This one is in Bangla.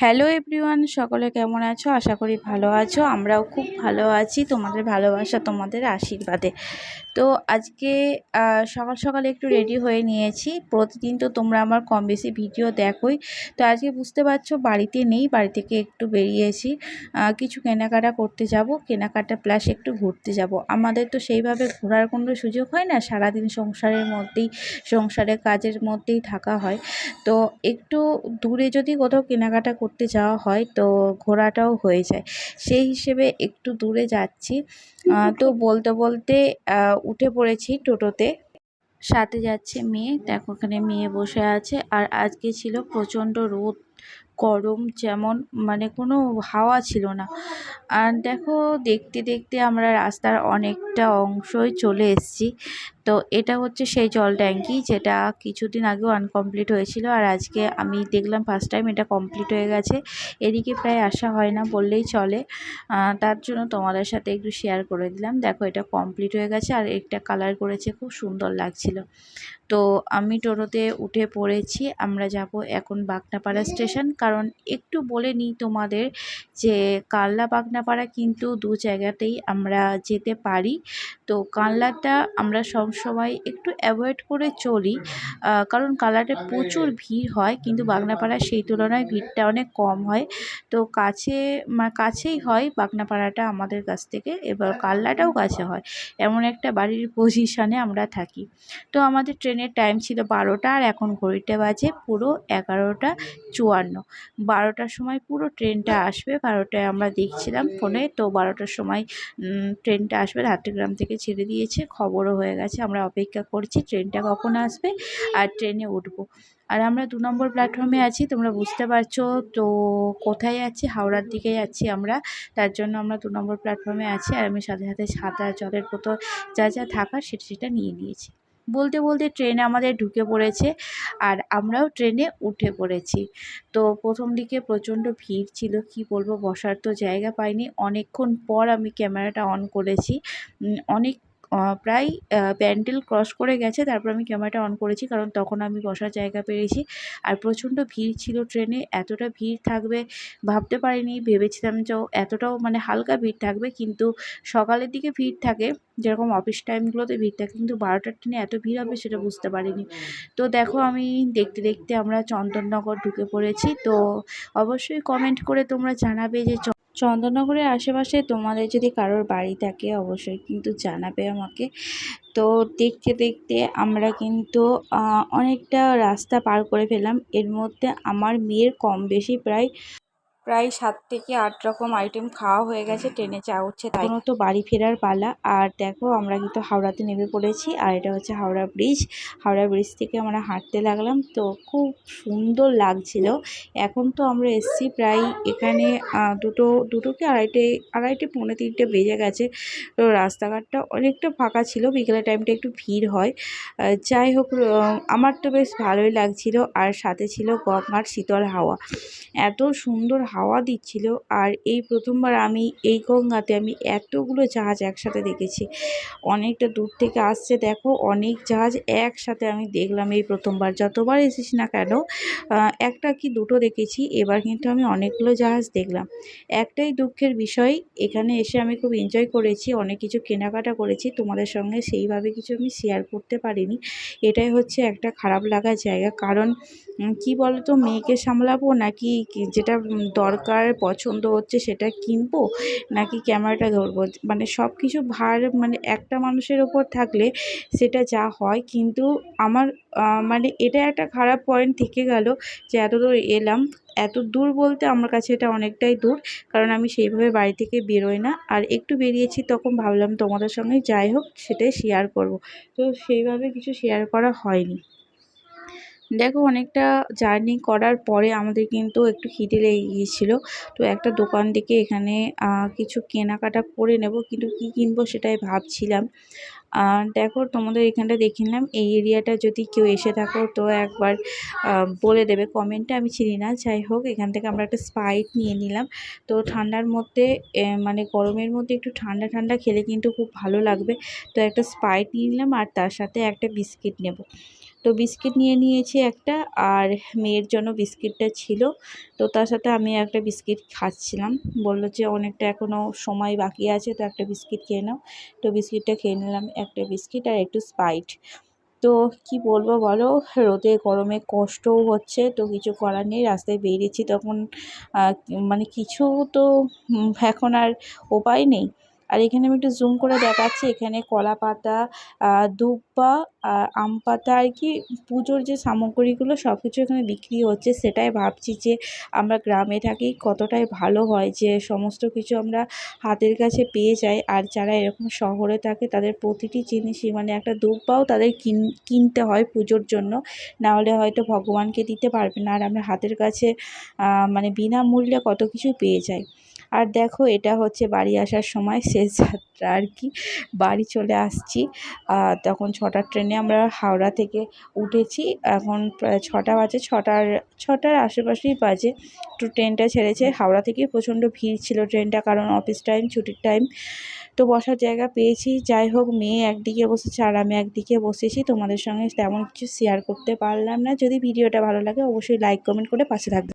হ্যালো এভরিওয়ান, সকলে কেমন আছো? আশা করি ভালো আছো। আমরাও খুব ভালো আছি তোমাদের ভালোবাসা, তোমাদের আশীর্বাদে। তো আজকে সকাল সকালে একটু রেডি হয়ে নিয়েছি। প্রতিদিন তো তোমরা আমার কম বেশি ভিডিও দেখোই। তো আজকে বুঝতে পারছো বাড়িতে নেই, বাড়ি থেকে একটু বেরিয়েছি, কিছু কেনাকাটা করতে যাব, কেনাকাটা প্লাস একটু ঘুরতে যাব। আমাদের তো সেইভাবে ঘোরার কোনো সুযোগ হয় না, সারাদিন সংসারের কাজের মধ্যেই থাকা হয়। তো একটু দূরে যদি কোথাও কেনাকাটা করতে যাওয়া হয় তো ঘোরাটাও হয়ে যায়, সেই হিসেবে একটু দূরে যাচ্ছি। তো বলতে বলতে উঠে পড়েছি টোটোতে। সাথে যাচ্ছে মেয়ে, দেখো ওখানে মেয়ে বসে আছে। আর আজকে ছিল প্রচণ্ড রোদ, গরম, যেমন মানে কোনো হাওয়া ছিল না। আর দেখো দেখতে দেখতে আমরা রাস্তার অনেকটা অংশই চলে এসেছি। তো এটা হচ্ছে সেই জল ট্যাঙ্কি যেটা কিছুদিন আগেও আনকমপ্লিট হয়েছিল, আর আজকে আমি দেখলাম ফার্স্ট টাইম এটা কমপ্লিট হয়ে গেছে। এদিকে প্রায় আসা হয় না বললেই চলে, তার জন্য তোমাদের সাথে একটু শেয়ার করে দিলাম। দেখো এটা কমপ্লিট হয়ে গেছে, আর একটা কালার করেছে, খুব সুন্দর লাগছিল। তো আমি টোটোতে উঠে পড়েছি। আমরা যাব এখন বাগনাপাড়া স্টেশন। কারণ একটু বলে নিই তোমাদের যে কানলা বাগনাপাড়া কিন্তু দু জায়গাতেই আমরা যেতে পারি। তো কানলাটা আমরা সবসময় একটু অ্যাভয়েড করে চলি, কারণ কানলাতে প্রচুর ভিড় হয়, কিন্তু বাগনাপাড়া সেই তুলনায় ভিড়টা অনেক কম হয়। তো কাছেই হয় বাগনাপাড়াটা আমাদের কাছ থেকে, এবার কানলাটাও কাছে হয়। এমন একটা বাড়ির পজিশনে আমরা থাকি। তো আমাদের ট্রেনের টাইম ছিল 12টা, আর এখন ঘড়িতে বাজে পুরো 11:54। 12টার সময় পুরো ট্রেনটা আসবে, 12টায় আমরা দেখছিলাম ফোনে। তো 12টার সময় ট্রেনটা আসবে, রাত্রিগ্রাম থেকে ছেড়ে দিয়েছে, খবরও হয়ে গেছে। আমরা অপেক্ষা করছি ট্রেনটা কখন আসবে আর ট্রেনে উঠবো। আর আমরা 2 নম্বর প্ল্যাটফর্মে আছি, তোমরা বুঝতে পারছো তো কোথায় যাচ্ছি, হাওড়ার দিকে যাচ্ছি আমরা। তার জন্য আমরা 2 নম্বর প্ল্যাটফর্মে আছি, আর আমি সাথে সাথে ছাতা, জলের বোতল, যা যা থাকার সেটা নিয়ে নিয়েছি। বলতে বলতে ট্রেনে আমাদের ঢুকে পড়েছে, আর আমরাও ট্রেনে উঠে পড়েছি। তো প্রথম দিকে প্রচণ্ড ভিড় ছিল, কি বলবো, বসার তো জায়গা পাইনি। অনেকক্ষণ পর আমি ক্যামেরাটা অন করেছি, অনেক প্রায় প্যান্ডেল ক্রস করে গেছে, তারপর আমি ক্যামেরাটা অন করেছি, কারণ তখন আমি বসার জায়গা পেয়েছি। আর প্রচণ্ড ভিড় ছিল ট্রেনে, এতটা ভিড় থাকবে ভাবতে পারিনি। ভেবেছিলাম যে এতটাও মানে হালকা ভিড় থাকবে, কিন্তু সকালের দিকে ভিড় থাকে, যেরকম অফিস টাইমগুলোতে ভিড় থাকে, কিন্তু 12টার ট্রেনে এত ভিড় হবে সেটা বুঝতে পারিনি। তো দেখো আমি দেখতে দেখতে আমরা চন্দননগর ঢুকে পড়েছি। তো অবশ্যই কমেন্ট করে তোমরা জানাবে যে চন্দননগরের আশেপাশে তোমাদের যদি কারোর বাড়ি থাকে অবশ্যই কিন্তু জানাবে আমাকে। তো দেখতে দেখতে আমরা কিন্তু অনেকটা রাস্তা পার করে ফেললাম। এর মধ্যে আমার মেয়ের কম বেশি প্রায় প্রায় 7 থেকে 8 রকম আইটেম খাওয়া হয়ে গেছে, ট্রেনে চা উঠছে, তাই এখনও তো বাড়ি ফেরার পালা। আর দেখো আমরা কিন্তু হাওড়াতে নেমে পড়েছি, আর এটা হচ্ছে হাওড়া ব্রিজ। হাওড়া ব্রিজ থেকে আমরা হাঁটতে লাগলাম, তো খুব সুন্দর লাগছিল। এখন তো আমরা এসছি প্রায় এখানে দুটো কি আড়াইটে পৌনে 3টে বেজে গেছে। তো রাস্তাঘাটটা অনেকটা ফাঁকা ছিল, বিকেলের টাইমটা একটু ভিড় হয়। যাই হোক, আমার তো বেশ ভালোই লাগছিল, আর সাথে ছিল গঙ্গার শীতল হাওয়া, এত সুন্দর হাওয়া দিচ্ছিল। আর এই প্রথমবার আমি এই গঙ্গাতে আমি এতগুলো জাহাজ একসাথে দেখেছি, অনেকটা দূর থেকে আসছে। দেখো অনেক জাহাজ একসাথে আমি দেখলাম এই প্রথমবার, যতবার এসেছি না কেন একটা কি দুটো দেখেছি, এবার কিন্তু আমি অনেকগুলো জাহাজ দেখলাম। একটাই দুঃখের বিষয়, এখানে এসে আমি খুব এনজয় করেছি, অনেক কিছু কেনাকাটা করেছি, তোমাদের সঙ্গে সেইভাবে কিছু আমি শেয়ার করতে পারিনি। এটাই হচ্ছে একটা খারাপ লাগার জায়গা। কারণ কি বলতো, মেয়েকে সামলাবো নাকি যেটা দরকার পছন্দ হচ্ছে সেটা কিনবো, নাকি ক্যামেরাটা ধরবো, মানে সব কিছু ভার মানে একটা মানুষের ওপর থাকলে সেটা যা হয়। কিন্তু আমার মানে এটা একটা খারাপ পয়েন্ট থেকে গেল যে এত দূর এলাম, এত দূর বলতে আমার কাছে এটা অনেকটাই দূর, কারণ আমি সেইভাবে বাড়ি থেকে বেরোই না। আর একটু বেরিয়েছি, তখন ভাবলাম তোমাদের সঙ্গে যাই হোক সেটাই শেয়ার করব। তো সেইভাবে কিছু শেয়ার করা হয়নি। দেখো অনেকটা জার্নি করার পরে আমাদের কিন্তু একটু খিদে লেগে গিয়েছিলো। তো একটা দোকান থেকে এখানে কিছু কেনাকাটা করে নেব, কিন্তু কি কিনবো সেটাই ভাবছিলাম। দেখো তোমাদের এখানটা দেখে নিলাম, এই এরিয়াটা যদি কেউ এসে থাকো তো একবার বলে দেবে কমেন্টে, আমি চিনি না। যাই হোক, এখান থেকে আমরা একটা স্প্রাইট নিয়ে নিলাম। তো ঠান্ডার মধ্যে মানে গরমের মধ্যে একটু ঠান্ডা ঠান্ডা খেলে কিন্তু খুব ভালো লাগবে। তো একটা স্প্রাইট নিয়ে নিলাম, আর তার সাথে একটা বিস্কিট নেব। তো বিস্কিট নিয়ে নিয়েছি একটা, আর মেয়ের জন্য বিস্কিটটা ছিল। তো তার সাথে আমি একটা বিস্কিট খাচ্ছিলাম। বললো যে অনেকটা এখনও সময় বাকি আছে, তো একটা বিস্কিট খেয়ে নাও। তো বিস্কিটটা খেয়ে নিলাম, একটা বিস্কিট আর একটু স্প্রাইট। তো কি বলবো বলো, রোদে গরমে কষ্টও হচ্ছে, তো কিছু করার নেই। রাস্তায় বেরিয়েছি তখন মানে কিছু তো এখন আর উপায় নেই। আর এখানে আমি একটু জুম করে দেখাচ্ছি, এখানে কলা পাতা, দুব্বা, আম পাতা, আর কি পুজোর যে সামগ্রীগুলো সব কিছু এখানে বিক্রি হচ্ছে। সেটাই ভাবছি যে আমরা গ্রামে থাকি কতটাই ভালো হয় যে সমস্ত কিছু আমরা হাতের কাছে পেয়ে যাই। আর যারা এরকম শহরে থাকে তাদের প্রতিটি জিনিসই, মানে একটা দুব্বাও তাদের কিনতে হয় পুজোর জন্য, না হলে হয়তো ভগবানকে দিতে পারবে না। আর আমরা হাতের কাছে মানে বিনামূল্যে কত কিছু পেয়ে যাই। আর দেখো, এটা হচ্ছে বাড়ি আসার সময় শেষ যাত্রা আর কি। বাড়ি চলে আসছি। তখন 6টার ট্রেনে আমরা হাওড়া থেকে উঠেছি। এখন প্রায় 6টা বাজে, ছটার আশেপাশেই বাজে। তো ট্রেনটা ছেড়েছে। হাওড়া থেকে প্রচণ্ড ভিড় ছিল ট্রেনটা, কারণ অফিস টাইম, ছুটির টাইম। তো বসার জায়গা পেয়েছি। যাই হোক, মেয়ে একদিকে বসেছে আর আমি একদিকে বসেছি। তোমাদের সঙ্গে তেমন কিছু শেয়ার করতে পারলাম না। যদি ভিডিওটা ভালো লাগে অবশ্যই লাইক কমেন্ট করে পাশে থাকবে।